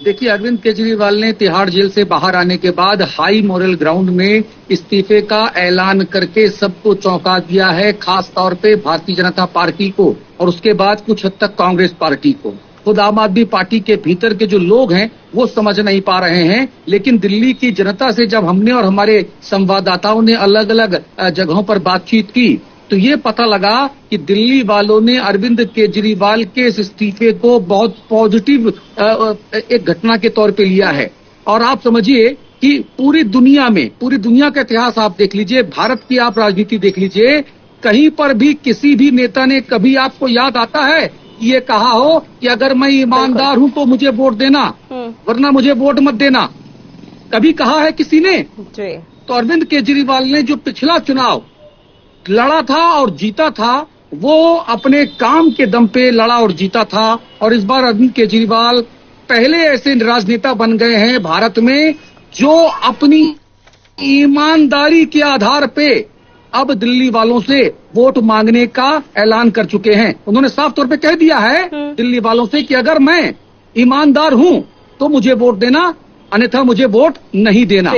देखिए, अरविंद केजरीवाल ने तिहाड़ जेल से बाहर आने के बाद हाई मोरल ग्राउंड में इस्तीफे का ऐलान करके सबको चौंका दिया है, खास तौर पे भारतीय जनता पार्टी को और उसके बाद कुछ हद तक कांग्रेस पार्टी को। खुद आम आदमी पार्टी के भीतर के जो लोग हैं वो समझ नहीं पा रहे हैं, लेकिन दिल्ली की जनता से जब हमने और हमारे संवाददाताओं ने अलग अलग जगहों पर बातचीत की तो ये पता लगा कि दिल्ली वालों ने अरविंद केजरीवाल के इस इस्तीफे को बहुत पॉजिटिव एक घटना के तौर पे लिया है। और आप समझिए कि पूरी दुनिया का इतिहास आप देख लीजिए, भारत की आप राजनीति देख लीजिए, कहीं पर भी किसी भी नेता ने कभी आपको याद आता है ये कहा हो कि अगर मैं ईमानदार हूं तो मुझे वोट देना, वरना मुझे वोट मत देना? कभी कहा है किसी ने? तो अरविंद केजरीवाल ने जो पिछला चुनाव लड़ा था और जीता था वो अपने काम के दम पे लड़ा और जीता था। और इस बार अरविंद केजरीवाल पहले ऐसे राजनेता बन गए हैं भारत में जो अपनी ईमानदारी के आधार पे अब दिल्ली वालों से वोट मांगने का ऐलान कर चुके हैं। उन्होंने साफ तौर पे कह दिया है दिल्ली वालों से कि अगर मैं ईमानदार हूं तो मुझे वोट देना, अन्यथा मुझे वोट नहीं देना,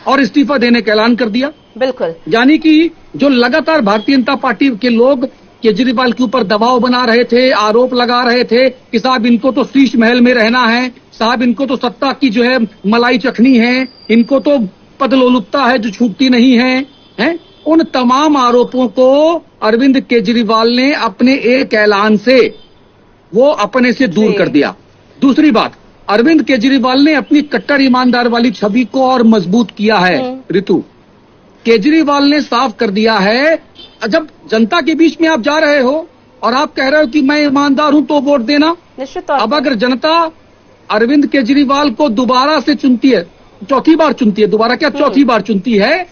और इस्तीफा देने का ऐलान कर दिया। बिल्कुल, यानी कि जो लगातार भारतीय जनता पार्टी के लोग केजरीवाल के ऊपर दबाव बना रहे थे, आरोप लगा रहे थे कि साहब इनको तो शीश महल में रहना है, साहब इनको तो सत्ता की जो है मलाई चखनी है, इनको तो पदलोलुपता है जो छूटती नहीं है, उन तमाम आरोपों को अरविंद केजरीवाल ने अपने एक ऐलान से वो अपने से दूर कर दिया। दूसरी बात, अरविंद केजरीवाल ने अपनी कट्टर ईमानदार वाली छवि को और मजबूत किया है। ऋतु, केजरीवाल ने साफ कर दिया है, जब जनता के बीच में आप जा रहे हो और आप कह रहे हो कि मैं ईमानदार हूं तो वोट देना, अब अगर जनता अरविंद केजरीवाल को दोबारा से चुनती है, चौथी बार चुनती है, दोबारा क्या चौथी बार चुनती है,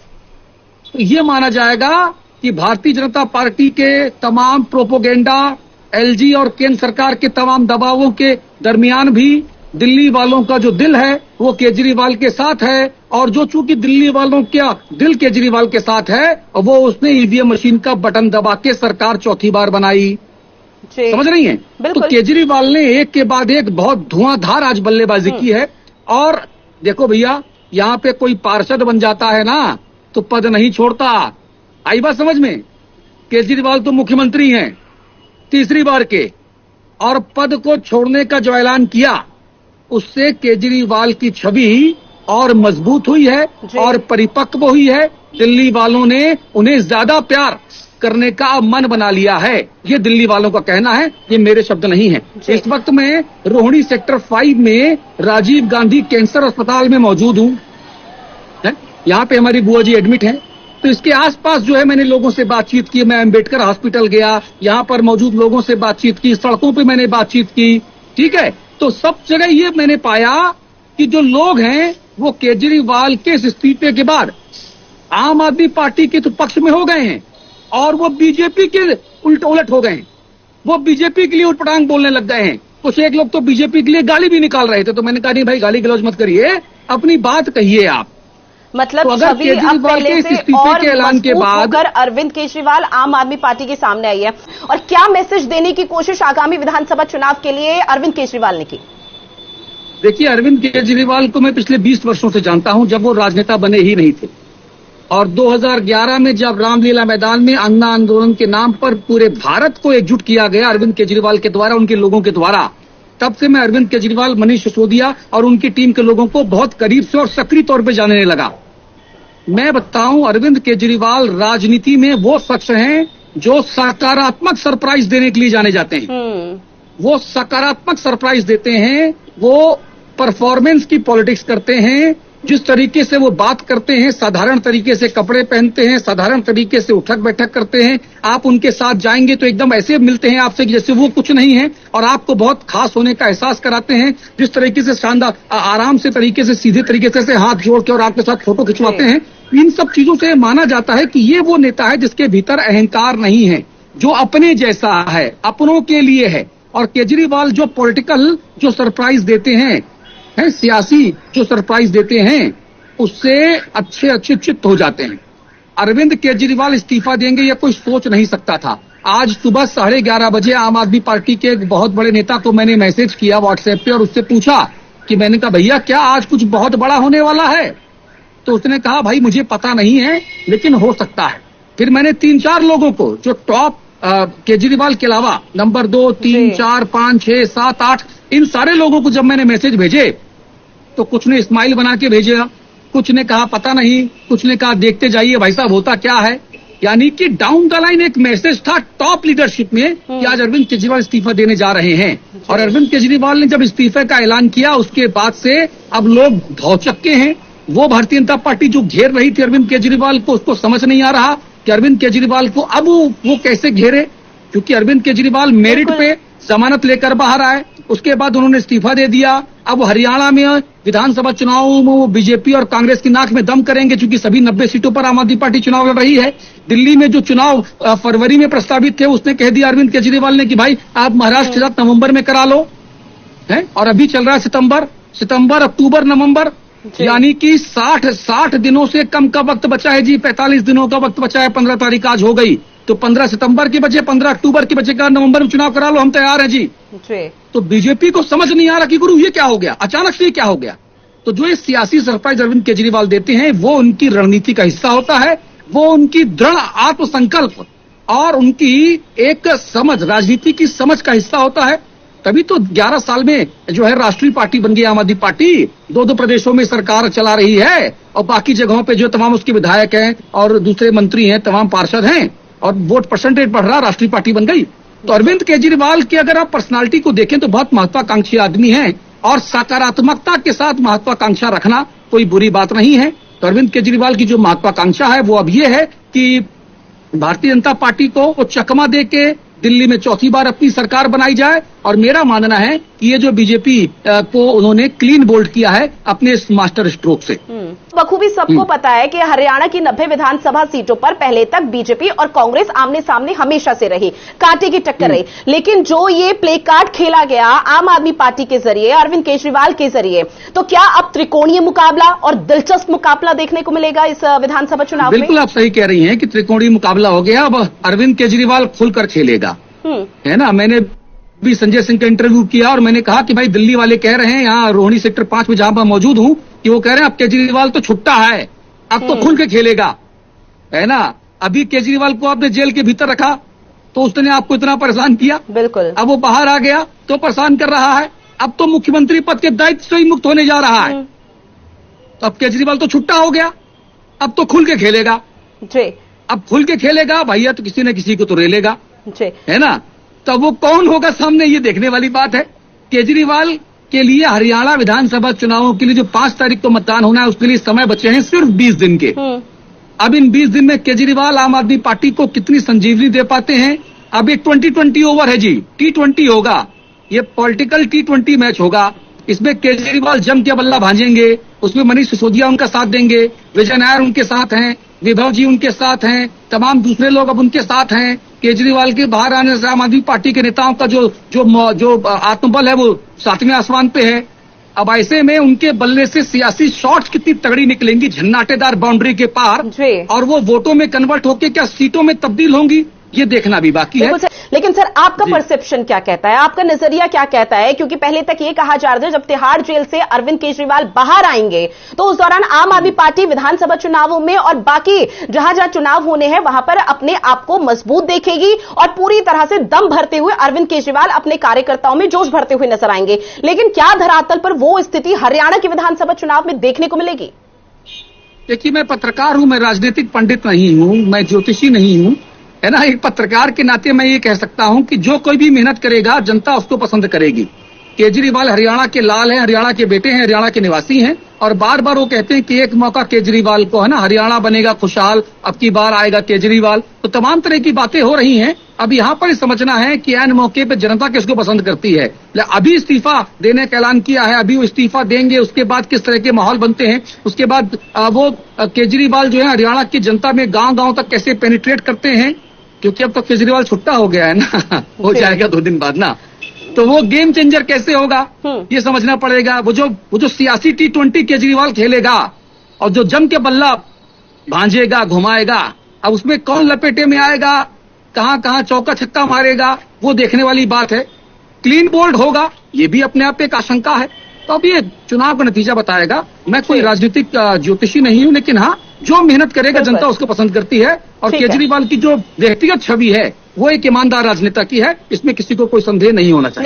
तो ये माना जाएगा कि भारतीय जनता पार्टी के तमाम प्रोपोगेंडा, एलजी और केंद्र सरकार के तमाम दबावों के दरमियान भी दिल्ली वालों का जो दिल है वो केजरीवाल के साथ है, और जो चूंकि दिल्ली वालों का दिल केजरीवाल के साथ है वो उसने ईवीएम मशीन का बटन दबा के सरकार चौथी बार बनाई। समझ रही हैं? तो केजरीवाल ने एक के बाद एक बहुत धुआंधार आज बल्लेबाजी की है। और देखो भैया, यहाँ पे कोई पार्षद बन जाता है ना तो पद नहीं छोड़ता। आई बात समझ में? केजरीवाल तो मुख्यमंत्री हैं तीसरी बार के, और पद को छोड़ने का जो ऐलान किया उससे केजरीवाल की छवि और मजबूत हुई है और परिपक्व हुई है। दिल्ली वालों ने उन्हें ज्यादा प्यार करने का मन बना लिया है, ये दिल्ली वालों का कहना है, ये मेरे शब्द नहीं है। इस वक्त मैं रोहिणी सेक्टर 5 में राजीव गांधी कैंसर अस्पताल में मौजूद हूँ। यहाँ पे हमारी बुआ जी एडमिट है, तो इसके आसपास जो है मैंने लोगों से बातचीत की। मैं अम्बेडकर हॉस्पिटल गया, यहाँ पर मौजूद लोगों से बातचीत की, सड़कों पे मैंने बातचीत की, ठीक है। तो सब जगह ये मैंने पाया कि जो लोग हैं वो केजरीवाल के इस्तीफे के बाद आम आदमी पार्टी के तो पक्ष में हो गए हैं और वो बीजेपी के उलट हो गए हैं। वो बीजेपी के लिए उटपटांग बोलने लग गए हैं। कुछ एक लोग तो बीजेपी के लिए गाली भी निकाल रहे थे, तो मैंने कहा नहीं भाई, गाली गलौज मत करिए, अपनी बात कहिए आप। मतलब तो छवि अब पहले से और के ऐलान के बाद अरविंद केजरीवाल आम आदमी पार्टी के सामने आई है, और क्या मैसेज देने की कोशिश आगामी विधानसभा चुनाव के लिए अरविंद केजरीवाल ने की? देखिए, अरविंद केजरीवाल को मैं पिछले 20 वर्षों से जानता हूं, जब वो राजनेता बने ही नहीं थे। और 2011 में जब रामलीला मैदान में अन्ना आंदोलन के नाम पर पूरे भारत को एकजुट किया गया अरविंद केजरीवाल के द्वारा, उनके लोगों के द्वारा, तब से मैं अरविंद केजरीवाल, मनीष सिसोदिया और उनकी टीम के लोगों को बहुत करीब से और सक्रिय तौर पर जानने लगा। मैं बताऊं, अरविंद केजरीवाल राजनीति में वो शख्स हैं जो सकारात्मक सरप्राइज देने के लिए जाने जाते हैं। वो सकारात्मक सरप्राइज देते हैं, वो परफॉर्मेंस की पॉलिटिक्स करते हैं। जिस तरीके से वो बात करते हैं, साधारण तरीके से कपड़े पहनते हैं, साधारण तरीके से उठक बैठक करते हैं, आप उनके साथ जाएंगे तो एकदम ऐसे मिलते हैं आपसे जैसे वो कुछ नहीं है, और आपको बहुत खास होने का एहसास कराते हैं। जिस तरीके से शानदार आराम से तरीके से सीधे तरीके से हाथ जोड़ के और आपके साथ फोटो खिंचवाते हैं, इन सब चीजों से माना जाता है कि ये वो नेता है जिसके भीतर अहंकार नहीं है, जो अपने जैसा है, अपनों के लिए है। और केजरीवाल जो पॉलिटिकल जो सरप्राइज देते हैं, सियासी जो सरप्राइज देते हैं, उससे अच्छे चित्त हो जाते हैं। अरविंद केजरीवाल इस्तीफा देंगे यह कोई सोच नहीं सकता था। आज सुबह 11:30 बजे आम आदमी पार्टी के एक बहुत बड़े नेता को मैंने मैसेज किया व्हाट्सएप पे और उससे पूछा कि मैंने कहा भैया क्या आज कुछ बहुत बड़ा होने वाला है? तो उसने कहा भाई मुझे पता नहीं है लेकिन हो सकता है। फिर मैंने 3-4 लोगों को जो टॉप केजरीवाल के अलावा नंबर 2, 3, 4, 5, 6, 7, 8 इन सारे लोगों को जब मैंने मैसेज भेजे तो कुछ ने स्माइल बना के भेजा, कुछ ने कहा पता नहीं, कुछ ने कहा देखते जाइए भाई साहब होता क्या है। यानी कि डाउन द लाइन एक मैसेज था टॉप लीडरशिप में कि आज अरविंद केजरीवाल इस्तीफा देने जा रहे हैं। और अरविंद केजरीवाल ने जब इस्तीफे का ऐलान किया उसके बाद से अब लोग भौचक्के हैं। वो भारतीय जनता पार्टी जो घेर रही थी अरविंद केजरीवाल को, उसको समझ नहीं आ रहा कि अरविंद केजरीवाल को अब वो कैसे घेरे, क्योंकि अरविंद केजरीवाल मेरिट पे जमानत लेकर बाहर आए, उसके बाद उन्होंने इस्तीफा दे दिया। अब हरियाणा में विधानसभा चुनावों में वो बीजेपी और कांग्रेस की नाक में दम करेंगे, क्योंकि सभी 90 सीटों पर आम आदमी पार्टी चुनाव लड़ रही है। दिल्ली में जो चुनाव फरवरी में प्रस्तावित थे उसने कह दिया अरविंद केजरीवाल ने कि भाई आप महाराष्ट्र के साथ नवंबर में करा लो, है? और अभी चल रहा है सितंबर, अक्टूबर, नवंबर, यानी कि 60 दिनों से कम का वक्त बचा है जी। 45 दिनों का वक्त बचा है। 15 तारीख आज हो गई, तो 15 सितंबर की बचे, 15 अक्टूबर की बचेगा, नवंबर में चुनाव करा लो, हम तैयार हैं जी। तो बीजेपी को समझ नहीं आ रहा कि गुरु ये क्या हो गया, अचानक से ये क्या हो गया। तो जो ये सियासी सरप्राइज अरविंद केजरीवाल देते हैं वो उनकी रणनीति का हिस्सा होता है, वो उनकी दृढ़ आत्मसंकल्प और उनकी एक समझ, राजनीति की समझ का हिस्सा होता है। तभी तो 11 साल में जो है राष्ट्रीय पार्टी बन गई आम आदमी पार्टी, 2 प्रदेशों में सरकार चला रही है और बाकी जगहों पे जो तमाम उसके विधायक हैं और दूसरे मंत्री हैं, तमाम पार्षद हैं और वोट परसेंटेज बढ़ रहा, राष्ट्रीय पार्टी बन गई। तो अरविंद केजरीवाल की अगर आप पर्सनालिटी को देखें तो बहुत महत्वाकांक्षी आदमी हैं और सकारात्मकता के साथ महत्वाकांक्षा रखना कोई बुरी बात नहीं है। तो अरविंद केजरीवाल की जो महत्वाकांक्षा है वो अब ये है कि भारतीय जनता पार्टी को वो चकमा दे के दिल्ली में चौथी बार अपनी सरकार बनाई जाए। और मेरा मानना है कि ये जो बीजेपी को उन्होंने क्लीन बोल्ड किया है अपने इस मास्टर स्ट्रोक से। बखूबी सबको पता है कि हरियाणा की 90 विधानसभा सीटों पर पहले तक बीजेपी और कांग्रेस आमने सामने हमेशा से रही, कांटे की टक्कर रही। लेकिन जो ये प्ले कार्ड खेला गया आम आदमी पार्टी के जरिए, अरविंद केजरीवाल के जरिए, तो क्या अब त्रिकोणीय मुकाबला और दिलचस्प मुकाबला देखने को मिलेगा इस विधानसभा चुनाव में? बिल्कुल आप सही कह रही हैं कि त्रिकोणीय मुकाबला हो गया। अब अरविंद केजरीवाल खुलकर खेलेगा, है ना। मैंने भी संजय सिंह का इंटरव्यू किया और मैंने कहा कि भाई दिल्ली वाले कह रहे हैं, यहाँ रोहिणी सेक्टर 5 में जहां पर मौजूद हूं, कि वो कह रहे हैं अब केजरीवाल तो छुट्टा है, अब तो खुल के खेलेगा, है ना। अभी केजरीवाल को आपने जेल के भीतर रखा तो उसने आपको इतना परेशान किया, बिल्कुल। अब वो बाहर आ गया तो परेशान कर रहा है, अब तो मुख्यमंत्री पद के दायित्व से ही मुक्त होने जा रहा है। तो अब केजरीवाल तो छुट्टा हो गया, अब तो खुल के खेलेगा जी। अब खुल के खेलेगा भैया तो किसी न किसी को तो रेलेगा, है ना। तब वो कौन होगा सामने, ये देखने वाली बात है। केजरीवाल के लिए हरियाणा विधानसभा चुनावों के लिए जो 5 तारीख को मतदान होना है उसके लिए समय बचे हैं सिर्फ 20 दिन के। अब इन 20 दिन में केजरीवाल आम आदमी पार्टी को कितनी संजीवनी दे पाते हैं। अब ये 2020 ओवर है जी, T20 होगा, ये पॉलिटिकल T20 मैच होगा। इसमें केजरीवाल जम के बल्ला भांजेंगे, उसमें मनीष सिसोदिया उनका साथ देंगे, विजय नायर उनके साथ हैं, विभव जी उनके साथ हैं, तमाम दूसरे लोग अब उनके साथ हैं। केजरीवाल के बाहर आने से आम आदमी पार्टी के नेताओं का जो आत्मबल है वो 7वें आसमान पे है। अब ऐसे में उनके बल्ले से सियासी शॉट्स कितनी तगड़ी निकलेंगी झन्नाटेदार बाउंड्री के पार, और वो वोटों में कन्वर्ट होकर क्या सीटों में तब्दील होंगी, ये देखना भी बाकी है। लेकिन सर आपका परसेप्शन क्या कहता है, आपका नजरिया क्या कहता है? क्योंकि पहले तक ये कहा जा रहा था जब तिहाड़ जेल से अरविंद केजरीवाल बाहर आएंगे तो उस दौरान आम आदमी पार्टी विधानसभा चुनावों में और बाकी जहां जहां चुनाव होने हैं वहां पर अपने आप को मजबूत देखेगी और पूरी तरह से दम भरते हुए अरविंद केजरीवाल अपने कार्यकर्ताओं में जोश भरते हुए नजर आएंगे। लेकिन क्या धरातल पर वो स्थिति हरियाणा के विधानसभा चुनाव में देखने को मिलेगी? देखिए, मैं पत्रकार हूं, मैं राजनीतिक पंडित नहीं हूं, मैं ज्योतिषी नहीं हूं, है ना। एक पत्रकार के नाते मैं ये कह सकता हूं कि जो कोई भी मेहनत करेगा जनता उसको पसंद करेगी। केजरीवाल हरियाणा के लाल हैं, हरियाणा के बेटे हैं, हरियाणा के निवासी हैं और बार बार वो कहते हैं कि एक मौका केजरीवाल को, है ना, हरियाणा बनेगा खुशहाल, अब की बार आएगा केजरीवाल। तो तमाम तरह की बातें हो रही हैं। अब यहाँ पर समझना है कि ऐन मौके पे जनता किसको पसंद करती है। अभी इस्तीफा देने का ऐलान किया है, अभी वो इस्तीफा देंगे, उसके बाद किस तरह के माहौल बनते हैं, उसके बाद वो केजरीवाल जो है हरियाणा की जनता में गाँव गाँव तक कैसे पेनिट्रेट करते हैं, क्योंकि अब तो केजरीवाल छुट्टा हो गया है ना, हो जाएगा 2 दिन बाद ना, तो वो गेम चेंजर कैसे होगा ये समझना पड़ेगा। वो जो सियासी T20 केजरीवाल खेलेगा और जो जम के बल्ला भांजेगा, घुमाएगा, अब उसमें कौन लपेटे में आएगा, कहां कहां चौका छक्का मारेगा, वो देखने वाली बात है। क्लीन बोल्ड होगा ये भी अपने आप एक आशंका है, तो अब ये चुनाव का नतीजा बताएगा। मैं कोई ठीक। राजनीतिक ज्योतिषी नहीं हूं, लेकिन हाँ, जो मेहनत करेगा बिल्कुल। जनता उसको पसंद करती है। और ठीक है। केजरीवाल की जो व्यक्तिगत छवि है वो एक ईमानदार राजनेता की है, इसमें किसी को कोई संदेह नहीं होना चाहिए।